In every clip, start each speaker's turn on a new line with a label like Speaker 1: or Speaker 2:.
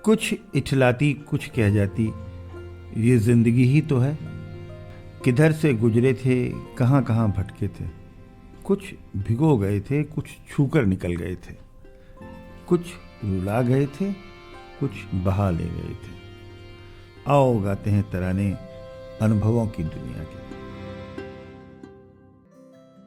Speaker 1: कुछ इठलाती कुछ कह जाती, ये जिंदगी ही तो है। किधर से गुजरे थे, कहाँ कहाँ भटके थे। कुछ भिगो गए थे, कुछ छूकर निकल गए थे। कुछ रुला गए थे, कुछ बहा ले गए थे। आओ गाते हैं तराने अनुभवों की दुनिया के।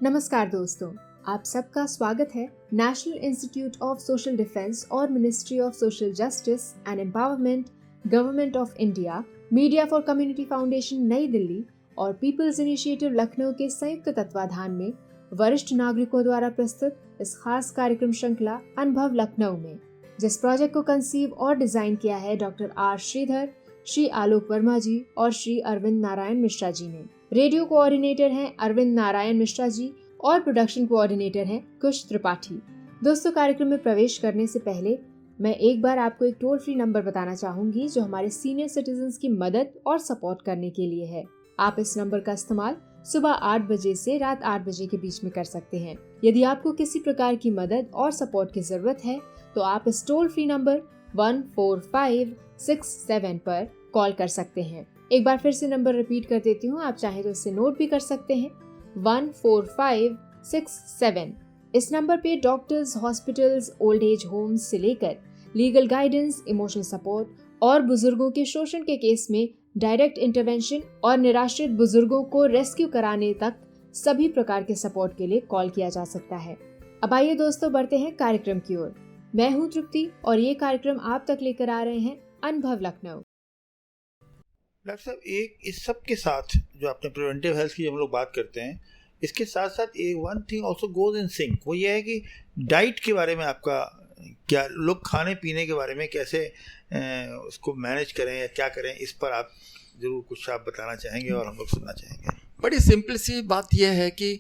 Speaker 2: नमस्कार दोस्तों, आप सबका स्वागत है National Institute of Social Defence और Ministry of Social Justice and Empowerment, Government of India, Media for Community Foundation Nai Delhi और पीपल्स इनिशिएटिव लखनऊ के संयुक्त तत्वाधान में वरिष्ठ नागरिकों द्वारा प्रस्तुत इस खास कार्यक्रम श्रृंखला अनुभव लखनऊ में, जिस प्रोजेक्ट को कंसीव और डिजाइन किया है डॉक्टर आर श्रीधर, श्री आलोक वर्मा जी और श्री अरविंद नारायण मिश्रा जी ने। रेडियो कोऑर्डिनेटर हैं अरविंद नारायण मिश्रा जी और प्रोडक्शन कोऑर्डिनेटर हैं कुश त्रिपाठी। दोस्तों, कार्यक्रम में प्रवेश करने से पहले मैं एक बार आपको एक टोल फ्री नंबर बताना चाहूंगी जो हमारे सीनियर सिटीजन्स की मदद और सपोर्ट करने के लिए है। आप इस नंबर का इस्तेमाल सुबह 8 बजे से रात 8 बजे के बीच में कर सकते हैं। यदि आपको किसी प्रकार की मदद और सपोर्ट की जरूरत है तो आप इस टोल फ्री नंबर 14567 पर कॉल कर सकते हैं। एक बार फिर से नंबर रिपीट कर देती हूँ, आप चाहें तो इसे नोट भी कर सकते हैं। 14567। इस नंबर पे doctors, hospitals, old age homes से लेकर लीगल गाइडेंस, इमोशनल सपोर्ट और बुजुर्गों के शोषण के केस में डायरेक्ट इंटरवेंशन और निराश्रित बुजुर्गों को रेस्क्यू कराने तक सभी प्रकार के सपोर्ट के लिए कॉल किया जा सकता है। अब आइए दोस्तों, बढ़ते हैं कार्यक्रम की ओर। मैं हूँ तृप्ति और ये कार्यक्रम आप तक लेकर आ रहे हैं अनुभव लखनऊ।
Speaker 1: डॉक्टर साहब, एक इस सब के साथ जो आपने प्रिवेंटिव हेल्थ की हम लोग बात करते हैं, इसके साथ साथ एक one thing also goes in sync, वो ये है कि डाइट के बारे में आपका क्या, लोग खाने पीने के बारे में कैसे उसको मैनेज करें या क्या करें, इस पर आप जरूर कुछ आप बताना चाहेंगे और हम लोग सुनना चाहेंगे।
Speaker 3: बड़ी सिंपल सी बात यह है कि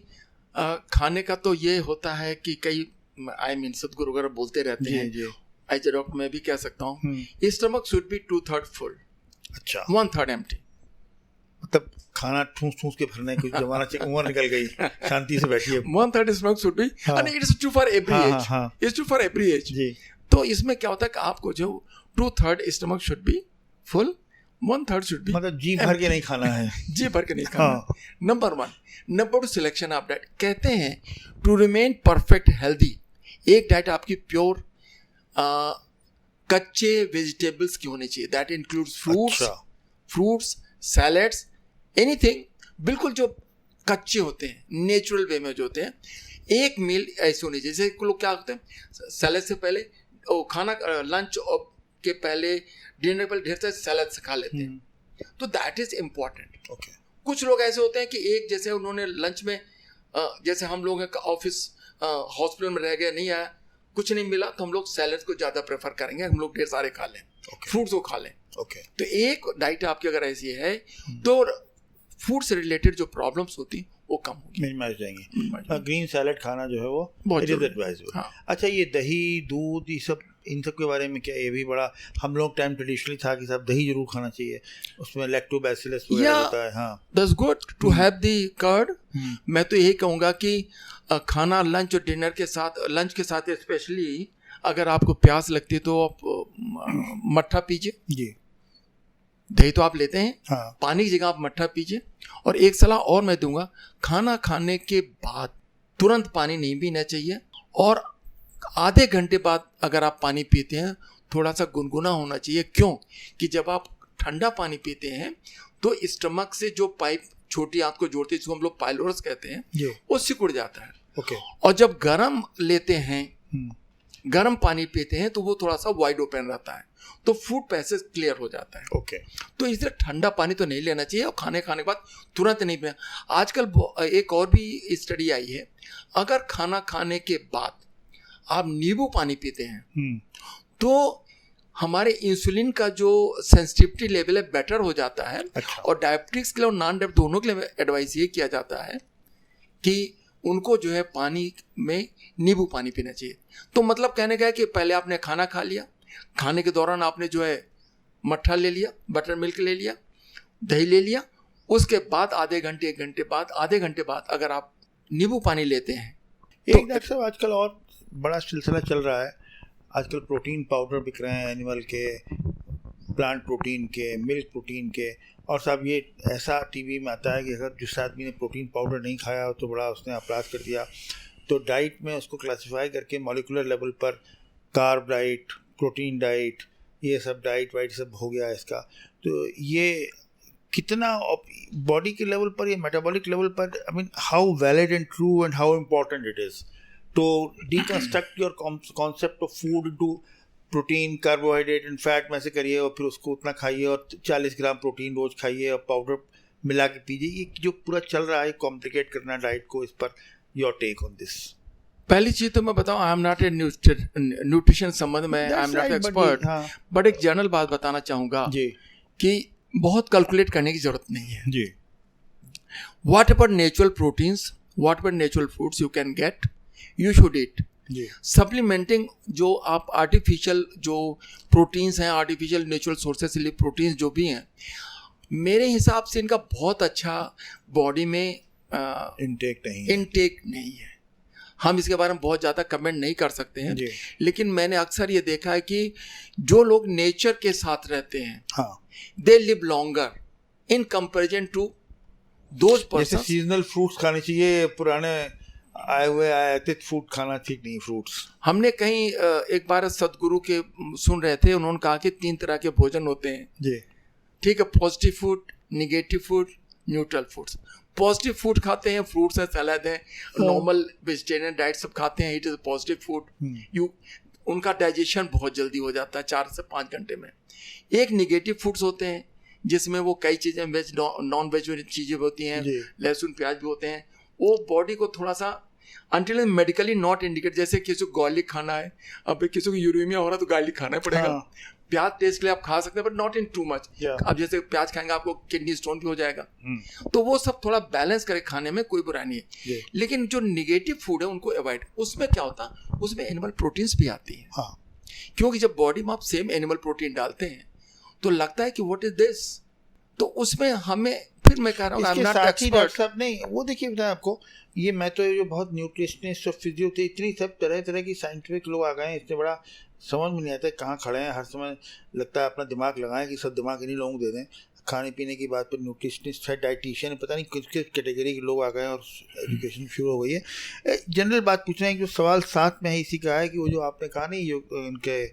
Speaker 3: खाने का तो ये होता है कि कई सदगुरु वगैरह बोलते रहते हैं, एज ए डॉक्टर मैं भी कह सकता हूँ, स्टमक शुड बी 2/3 फुल, अच्छा 1/3 एम्प्टी।
Speaker 1: मतलब खाना ठूस ठूस के भरने की जमाना उम्र निकल गई, शांति से बैठिए।
Speaker 3: 1/3 stomach should be, and it is true for every age, it's true for every age जी। तो इसमें क्या होता है कि आपको जो 2/3 stomach should be full, 1/3 should be, मतलब जी भर के नहीं खाना है, जी भर के नहीं खाना। Number 1। Number 2, selection of diet. कहते हैं टू रिमेन परफेक्ट हेल्दी, एक डाइट आपकी प्योर कच्चे वेजिटेबल्स की होनी चाहिए। That includes fruits, salads, anything बिल्कुल जो कच्चे होते हैं, नेचुरल वे में जो होते हैं। एक मील ऐसे होनी चाहिए, जैसे लोग क्या होते हैं सैलेड से पहले खाना, लंच के पहले, डिनर के पहले ढेर सारे सैलेड से खा लेते हैं, तो दैट इज इम्पॉर्टेंट। कुछ लोग ऐसे होते हैं कि एक जैसे उन्होंने लंच में, जैसे हम लोग ऑफिस हॉस्पिटल में रह गए, नहीं आया, कुछ नहीं मिला, तो हम लोग सैलेड को ज़्यादा प्रेफर करेंगे, हम लोग ढेर सारे खा लें, फ्रूट्स को खा लें। तो एक डाइट आपकी अगर ऐसी है तो फूड से रिलेटेड जो प्रॉब्लम्स होती वो कम होगी, मिनिमाइज जाएंगे। ग्रीन सैलेड खाना जो है वो बहुत एडवाइजेबल। अच्छा, ये दही, दूध, ये सब, इन सब के बारे में क्या, ये भी बड़ा हम लोग टाइम ट्रेडिशनली था कि सब दही जरूर खाना चाहिए, उसमें लैक्टोबैसिलस वगैरह होता है। हाँ, that's good to have the curd. मैं तो यही कहूँगा कि खाना लंच और डिनर के साथ, लंच के साथ स्पेशली अगर आपको प्यास लगती है तो आप मट्ठा पीजिए जी। दही तो आप लेते हैं, हाँ। पानी की जगह आप मट्ठा पीजिए। और एक सलाह और मैं दूंगा, खाना खाने के बाद तुरंत पानी नहीं पीना चाहिए, और आधे घंटे बाद अगर आप पानी पीते हैं थोड़ा सा गुनगुना होना चाहिए। क्यों कि जब आप ठंडा पानी पीते हैं तो स्टमक से जो पाइप छोटी आंत को जोड़ती है, जिसको हम लोग पाइलोरस कहते हैं, वो सिकुड़ जाता है। और जब गर्म लेते हैं, गर्म पानी पीते हैं, तो वो थोड़ा सा वाइड ओपन रहता है, तो फूड पैसेज क्लियर हो जाता है। तो इसलिए ठंडा पानी तो नहीं लेना चाहिए, और खाने के बाद तुरंत नहीं पीना। आजकल एक और भी स्टडी आई है, अगर खाना खाने के बाद आप नींबू पानी पीते हैं तो हमारे इंसुलिन का जो सेंसिटिविटी लेवल है बेटर हो जाता है। अच्छा। और डायबिटिक्स के लिए और नॉन डायबिटिक दोनों के लिए एडवाइस ये किया जाता है कि उनको जो है पानी में नींबू पानी पीना चाहिए। तो मतलब कहने का है कि पहले आपने खाना खा लिया, खाने के दौरान आपने जो है मट्ठा ले लिया, बटर मिल्क ले लिया, दही ले लिया, उसके बाद आधे घंटे आधे घंटे बाद अगर आप नींबू पानी लेते हैं
Speaker 1: तो डॉक्टर साहब आजकल और बड़ा सिलसिला चल रहा है, आजकल प्रोटीन पाउडर बिक रहे हैं एनिमल के, प्लांट प्रोटीन के, मिल्क प्रोटीन के। और साहब ये ऐसा टीवी में आता है कि अगर जिस आदमी ने प्रोटीन पाउडर नहीं खाया हो तो बड़ा उसने अपराध कर दिया। तो डाइट में उसको क्लासिफाई करके मॉलिकुलर लेवल पर कार्ब डाइट, प्रोटीन डाइट, ये सब डाइट वाइट सब हो गया इसका। तो ये कितना बॉडी के लेवल पर या मेटाबॉलिक लेवल पर, I mean how valid and true and how important it is to deconstruct your concept of food into protein, carbohydrate and fat में से करिए और फिर उसको उतना खाइए और 40 ग्राम प्रोटीन रोज खाइए और पाउडर मिला के पीजिए। ये जो पूरा चल रहा है कॉम्प्लिकेट करना डाइट को, इस per your take on this.
Speaker 3: पहली चीज तो मैं बताऊं, I am not a nutrition संबंध में, I am not expert, but एक जनरल बात बताना चाहूंगा जी कि बहुत कैलकुलेट करने की जरूरत नहीं है जी। Whatever natural proteins, whatever natural foods you can get, you should eat. Supplementing जो आप आर्टिफिशियल जो प्रोटीन्स हैं, आर्टिफिशियल नेचुरल सोर्सेस से प्रोटीन्स जो भी हैं, मेरे हिसाब से इनका बहुत अच्छा बॉडी में इनटेक नहीं है। हम इसके बारे में बहुत ज़्यादा कमेंट नहीं कर सकते हैं, लेकिन मैंने अक्सर ये देखा है कि जो लोग नेचर के साथ रहते हैं they live longer in comparison to those person.
Speaker 1: Seasonal fruits खाने चाहिए, पुराने आए हुए आयातित फ्रूट खाना ठीक नहीं। फ्रूट्स
Speaker 3: हमने कहीं एक बार सदगुरु के सुन रहे थे, उन्होंने कहा कि 3 तरह के भोजन होते हैं जी, ठीक है, positive food, negative food, neutral foods. Positive food खाते हैं, फ्रूट्स हैं, सलाद है, नॉर्मल वेजिटेरियन डाइट सब खाते हैं, इट इज पॉजिटिव फूड। उनका डाइजेशन बहुत जल्दी हो जाता है 4 से 5 घंटे में। एक निगेटिव फूड्स होते हैं जिसमें वो कई चीज़ें वेज नॉन वेज चीज़ें होती हैं, लहसुन प्याज भी होते हैं, वो बॉडी को थोड़ा सा अंटिल मेडिकली नॉट इंडिकेट, जैसे किसी को गार्लिक खाना है, अब किसी को यूरेमिया हो रहा है तो गार्लिक खाना पड़ेगा। प्याज टेस्ट के लिए आप खा सकते हैं but not in too much. अब जैसे प्याज खाएंगे आपको किडनी स्टोन भी हो जाएगा, तो वो सब थोड़ा बैलेंस करके खाने में कोई बुराई नहीं है। लेकिन जो निगेटिव फूड है उनको अवॉइड। उसमें क्या होता है, उसमें एनिमल प्रोटीन्स भी आती है, क्योंकि जब बॉडी में आप सेम एनिमल प्रोटीन डालते हैं तो लगता है कि व्हाट इज दिस, तो उसमें हमें फिर मैं कह रहा हूँ आई एम नॉट एक्सपर्ट।
Speaker 1: नहीं वो देखिए बताएं आपको, ये मैं तो जो बहुत न्यूट्रिशनिस्ट और फिजियो थे, इतनी सब तरह तरह की साइंटिफिक लोग आ गए हैं, इतने बड़ा समझ में नहीं आता कहाँ खड़े हैं। हर समय लगता है अपना दिमाग लगाएं कि सब दिमाग इन्हीं लोगों को दे दें। खाने पीने की बात पर न्यूट्रिशनिस्ट है, डाइटिशियन है, पता नहीं किस किस कैटेगरी के लोग आ गए हैं और एजुकेशन शुरू हो गई है। जनरल बात पूछ रहे हैं कि जो सवाल साथ में है इसी का है कि वो जो आपने कहा नहीं, जो उनके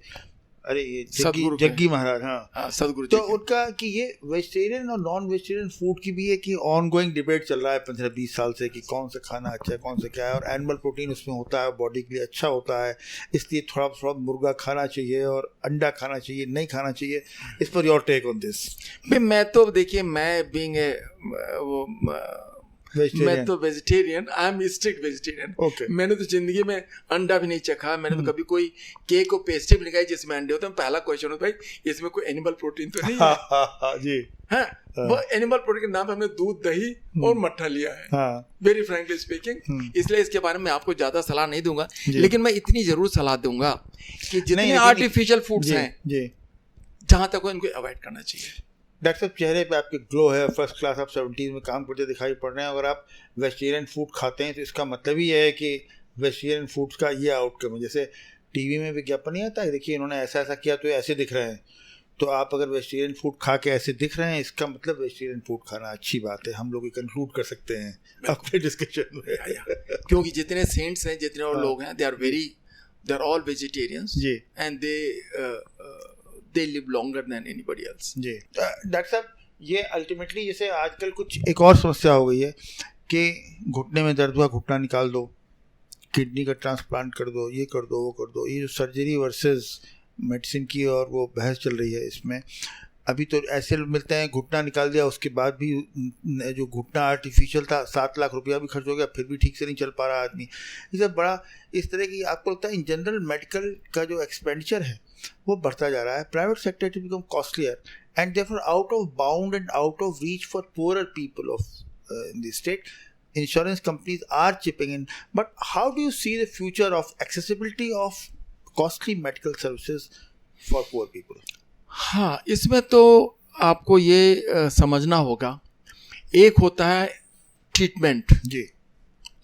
Speaker 1: अरे ये जग्गी महाराज, हाँ
Speaker 3: सदगुरु,
Speaker 1: तो उनका कि ये वेजिटेरियन और नॉन वेजिटेरियन फूड की भी है कि ऑनगोइंग डिबेट चल रहा है 15-20 साल से कि कौन सा खाना अच्छा है, कौन सा क्या है, और एनिमल प्रोटीन उसमें होता है, बॉडी के लिए अच्छा होता है, इसलिए थोड़ा थोड़ा मुर्गा खाना चाहिए और अंडा खाना चाहिए, नहीं खाना चाहिए। इस per your take on this.
Speaker 3: मैं तो देखिए, मैं बीइंग मैं तो vegetarian, I am strict vegetarian. मैंने तो जिंदगी में अंडा भी नहीं चखा, मैंने तो कभी कोई केक और पेस्ट्री भी नहीं खाई जिसमें अंडे होते हैं। पहला क्वेश्चन होता है भाई इसमें कोई एनिमल प्रोटीन तो नहीं है जी। हाँ, वो एनिमल प्रोटीन के नाम पे हमने दूध, दही और मट्ठा लिया है, वेरी फ्रैंकली स्पीकिंग। इसलिए इसके बारे में आपको ज्यादा सलाह नहीं दूंगा, लेकिन मैं इतनी जरूर सलाह दूंगा कि जितने आर्टिफिशियल फूड्स हैं जहां तक इनको अवॉइड करना चाहिए।
Speaker 1: डॉक्टर साहब, चेहरे पे आपके ग्लो है, फर्स्ट क्लास, आप 70s में काम करते दिखाई पड़ रहे हैं। अगर आप वेजिटेरियन फूड खाते हैं तो इसका मतलब ही है कि वेजिटेरियन फूड्स का ये आउटकम है। जैसे टीवी में विज्ञापन नहीं आता है, देखिए इन्होंने ऐसा ऐसा किया तो ऐसे दिख रहे हैं, तो आप अगर वेजिटेरियन फूड खा के ऐसे दिख रहे हैं, इसका मतलब वेजिटेरियन फूड खाना अच्छी बात है। हम लोग ये कंक्लूड कर सकते हैं अपने डिस्कशन में,
Speaker 3: क्योंकि जितने सेंट्स हैं, जितने और लोग हैं, दे आर ऑल वेजिटेरियंस जी, and they live longer than anybody else।
Speaker 1: जी डॉक्टर साहब, ये अल्टीमेटली जैसे आजकल कुछ एक और समस्या हो गई है कि घुटने में दर्द हुआ, घुटना निकाल दो, किडनी का ट्रांसप्लांट कर दो, ये कर दो, वो कर दो। ये जो सर्जरी वर्सेस मेडिसिन की और वो बहस चल रही है, इसमें अभी तो ऐसे मिलते हैं घुटना निकाल दिया, उसके बाद भी जो घुटना आर्टिफिशियल था 7 लाख रुपया भी खर्च हो गया, फिर भी ठीक से नहीं चल पा रहा आदमी। ये सब बड़ा इस तरह की आपको लगता है इन जनरल मेडिकल का जो एक्सपेंडिचर है वो बढ़ता जा रहा है। Private sector to become costlier and therefore out of bound and out of reach for poorer people of in the state. Insurance companies are chipping in, but how do you see the future of accessibility of costly medical services for poor people?
Speaker 3: हाँ, इसमें तो आपको ये समझना होगा, एक होता है ट्रीटमेंट जी,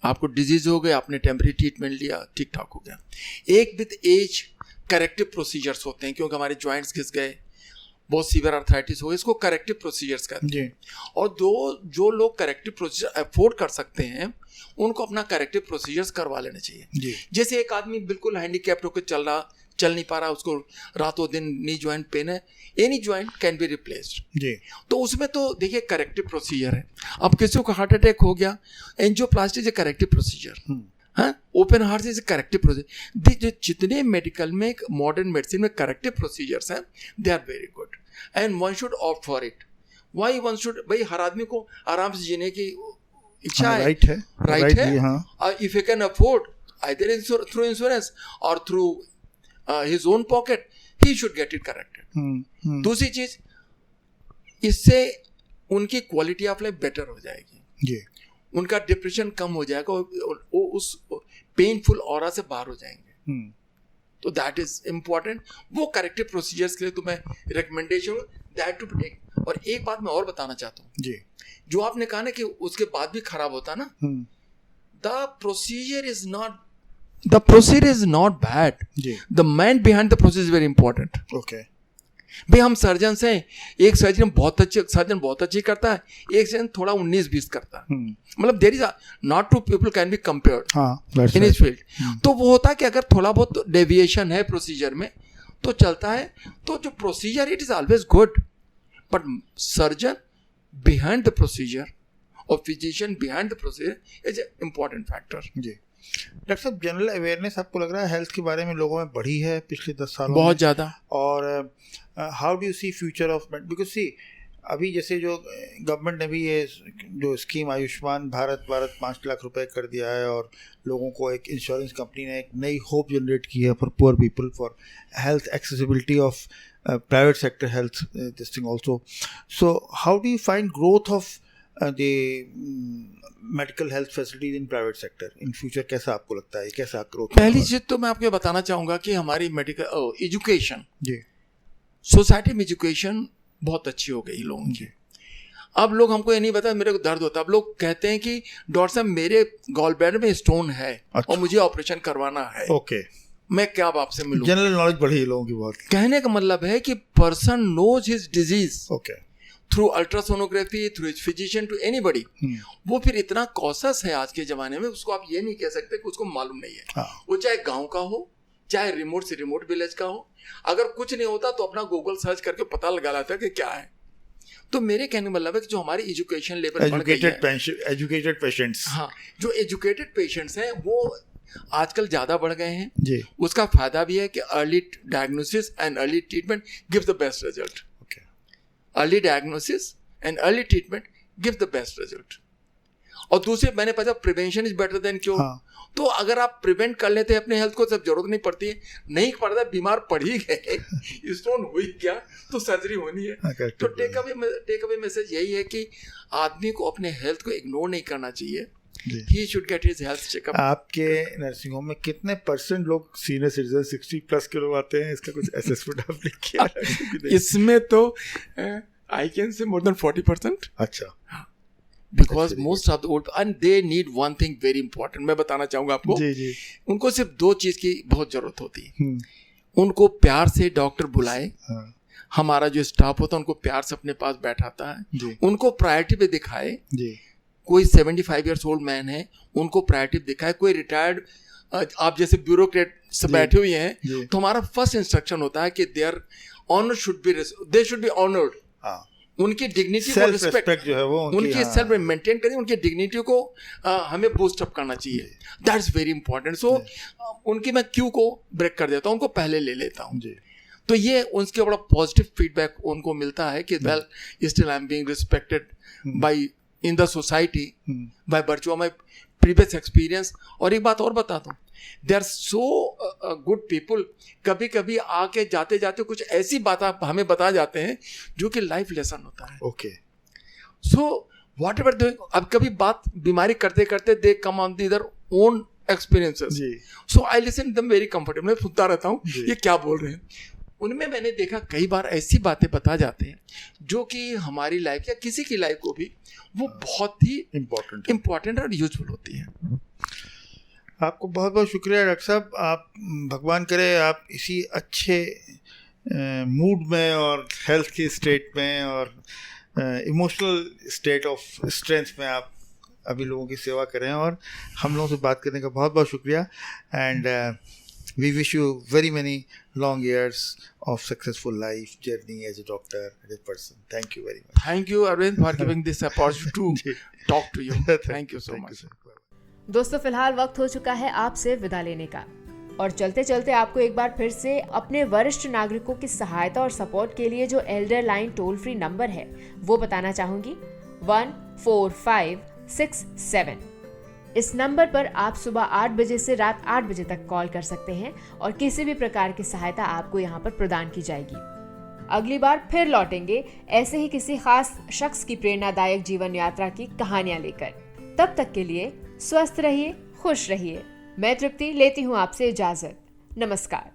Speaker 3: आपको डिजीज हो गया, आपने टेम्परेरी ट्रीटमेंट लिया, ठीक ठाक हो गया। एक विद एज करेक्टिव प्रोसीजर्स होते हैं, क्योंकि हमारे जॉइंट्स घिस गए, बहुत सीवियर आर्थराइटिस हो गया, इसको करेक्टिव प्रोसीजर्स कहते हैं
Speaker 4: जी।
Speaker 3: और जो लोग करेक्टिव प्रोसीजर अफोर्ड कर सकते हैं उनको अपना करेक्टिव प्रोसीजर्स करवा लेने चाहिए।
Speaker 4: जी।
Speaker 3: जैसे एक आदमी बिल्कुल हैंडीकैप्ड होकर चल नहीं पा रहा, उसको रातों दिन नी ज्वाइंट पेन है, any joint can be replaced.
Speaker 4: जी।
Speaker 3: तो उसमें तो देखिए करेक्टिव प्रोसीजर है। अब किसी को हार्ट अटैक हो गया, angioplasty is a corrective procedure, हाँ, open heart is a corrective procedure. जितने मेडिकल में मॉडर्न मेडिसिन में करेक्टिव प्रोसीजर्स हैं they are very good and one should opt for it. Why one should, भाई हर आदमी को आराम से जीने की इच्छा है,
Speaker 4: राइट है,
Speaker 3: राइट है।
Speaker 4: हाँ।
Speaker 3: If you can afford either through insurance or through his own pocket, he should get it corrected. दूसरी चीज, इससे उनकी क्वालिटी ऑफ लाइफ बेटर हो जाएगी
Speaker 4: जी।
Speaker 3: उनका डिप्रेशन कम हो जाएगा, वो उस पेनफुल ऑरा से बाहर हो जाएंगे। तो दैट इज इम्पॉर्टेंट। वो करेक्टिव प्रोसीजर्स के लिए तो मैं रिकमेंडेशन दैट टू टेक। और एक बात मैं और बताना चाहता हूँ
Speaker 4: जी।
Speaker 3: जो आपने कहा ना कि उसके बाद भी खराब होता ना, the procedure is not bad, the man behind the procedure is very important.
Speaker 4: Okay.
Speaker 3: भाई हम सर्जन हैं, एक सर्जन बहुत अच्छी करता है, एक सर्जन थोड़ा 19-20 करता है, मतलब there is not two people can be compared in his field. तो वो होता है कि अगर थोड़ा बहुत डेविएशन है प्रोसीजर में तो चलता है, तो जो procedure it is always good, but surgeon behind the procedure or physician behind the procedure is a important factor.
Speaker 4: जी। डॉक्टर साहब, जनरल अवेयरनेस आपको लग रहा है हेल्थ के बारे में लोगों में बढ़ी है पिछले 10 सालों
Speaker 3: बहुत
Speaker 4: में?
Speaker 3: ज़्यादा।
Speaker 4: और how do you see future of, because see अभी जैसे जो गवर्नमेंट ने भी ये जो स्कीम आयुष्मान भारत 5 लाख रुपए कर दिया है और लोगों को एक इंश्योरेंस कंपनी ने एक नई होप जनरेट की है for poor people, for health accessibility of private sector health this thing also. So how do you find growth of the medical health facilities in private sector in future? कैसा आपको लगता है, कैसा growth?
Speaker 3: पहली चीज तो मैं आपको बताना चाहूंगा कि हमारी मेडिकल एजुकेशन,
Speaker 4: जी,
Speaker 3: सोसाइटी में एजुकेशन बहुत अच्छी हो गई लोगों की। अब लोग हमको ये नहीं बता मेरे को दर्द होता, अब लोग कहते हैं कि डॉक्टर साहब मेरे गॉल ब्लैडर में स्टोन है और मुझे ऑपरेशन करवाना है।
Speaker 4: ओके,
Speaker 3: मैं क्या आपसे मिलूं?
Speaker 4: जनरल नॉलेज बढ़ी लोगों की बहुत।
Speaker 3: कहने का मतलब है कि person knows his disease
Speaker 4: okay
Speaker 3: through ultrasonography, through his physician, to anybody. वो फिर इतना कॉशस है आज के जमाने में, उसको आप ये नहीं कह सकते कि उसको मालूम नहीं है। वो चाहे गांव का हो, चाहे रिमोट से रिमोट विलेज का हो, अगर कुछ नहीं होता तो अपना गूगल सर्च करके पता लगा लाता है कि क्या है। तो मेरे कहने का मतलब है कि जो हमारी एजुकेशन लेवल बढ़ गई है,
Speaker 4: एजुकेटेड पेशेंट्स,
Speaker 3: हाँ, जो एजुकेटेड पेशेंट्स हैं वो आजकल ज़्यादा बढ़ गए हैं
Speaker 4: जी।
Speaker 3: उसका फायदा भी है कि early diagnosis and early treatment gives the best result. Early diagnosis and early treatment give the best result. और दूसरे मैंने पता prevention is better than cure. तो अगर आप प्रिवेंट कर लेते हैं अपने हेल्थ को, सब जरूरत नहीं पड़ती है, नहीं पड़ता, बीमार पड़ ही गए, स्टोन हुई क्या तो सर्जरी होनी है। तो टेक अवे मैसेज यही है कि आदमी को अपने हेल्थ को इग्नोर नहीं करना चाहिए। He should get his health checkup.
Speaker 4: आपके नर्सिंग होम में कितने % लोग सीनियर सिटीजन 60+ के लोग आते हैं? इसका कुछ असेसमेंट आपने किया?
Speaker 3: इसमें तो I can say more than 40%.
Speaker 4: अच्छा,
Speaker 3: because most of the old and they need one thing very important. मैं बताना चाहूँगा आपको,
Speaker 4: जी जी,
Speaker 3: उनको सिर्फ 2 चीज़ की बहुत जरूरत होती है। उनको प्यार से डॉक्टर बुलाए, हमारा जो स्टाफ होता है उनको प्यार से अपने पास बैठाता है, उनको प्रायोरिटी पे दिखाए। कोई 75 ईयर्स ओल्ड मैन है, उनको प्रायोरिटी दिखाए। कोई रिटायर्ड आप जैसे ब्यूरोक्रेट से बैठे हुए हैं, तो हमारा फर्स्ट इंस्ट्रक्शन होता है कि their honour should be, they should be honoured. उनकी डिग्निटी को रिस्पेक्ट जो है वो उनकी सेल्फ मेंटेन करें, उनकी डिग्निटी को हमें बूस्ट अप करना चाहिए। That is very important. So उनकी मैं क्यू को ब्रेक कर देता हूँ, उनको पहले ले लेता हूँ। तो ये उनके बड़ा पॉजिटिव फीडबैक उनको मिलता है कि well still I am being respected by in the society by virtue of my previous experience. और एक बात और बताता हूँ, they are so good people. कभी कभी आके जाते जाते कुछ ऐसी बात आप हमें बता जाते हैं जो कि लाइफ लेसन होता है।
Speaker 4: Okay,
Speaker 3: so whatever doing, अब कभी बात बीमारी करते करते they come on their own experiences, so I listen them very comfortable. मैं सुनता रहता हूँ ये क्या बोल रहे हैं। उनमें मैंने देखा कई बार ऐसी बातें बता जाते हैं जो कि हमारी लाइफ या किसी की लाइफ को भी वो बहुत ही इम्पोर्टेंट और यूजफुल होती है।
Speaker 4: आपको बहुत बहुत शुक्रिया डॉक्टर साहब। आप भगवान करे आप इसी अच्छे मूड में और हेल्थ की स्टेट में और इमोशनल स्टेट ऑफ स्ट्रेंथ में आप अभी लोगों की सेवा करें, और हम लोगों से बात करने का बहुत बहुत शुक्रिया। And we wish you very many long years of successful life journey as a doctor, as a person. Thank you very much.
Speaker 3: Thank you, Arvind, for giving this opportunity to talk to you. Thank you so much.
Speaker 2: दोस्तों फिलहाल वक्त हो चुका है आपसे विदा लेने का, और चलते चलते आपको एक बार फिर से अपने वरिष्ठ नागरिकों की सहायता और सपोर्ट के लिए जो Elder line toll free number है वो बताना चाहूंगी, 14567। इस नंबर पर आप सुबह 8 बजे से रात 8 बजे तक कॉल कर सकते हैं और किसी भी प्रकार की सहायता आपको यहाँ पर प्रदान की जाएगी। अगली बार फिर लौटेंगे ऐसे ही किसी खास शख्स की प्रेरणादायक जीवन यात्रा की कहानियां लेकर। तब तक के लिए स्वस्थ रहिए, खुश रहिए। मैं तृप्ति लेती हूँ आपसे इजाजत। नमस्कार।